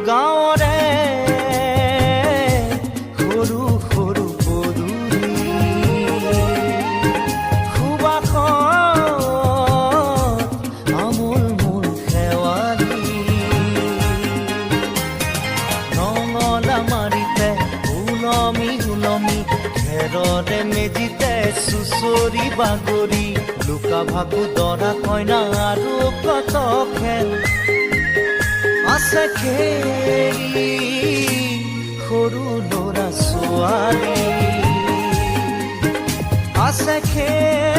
গাঁৱৰে সৰু সৰু পদূলি সুবাসত আমোল মোল শেৱালি নঙলা মাৰিতে ওলমি ওলমি খেৰৰে মেজিতে চুচৰি বাগৰি লুকা ভাকু দৰা কইনা আৰু কত খেল আছে খেলি সৰু ল'ৰা ছোৱালী আছে খেল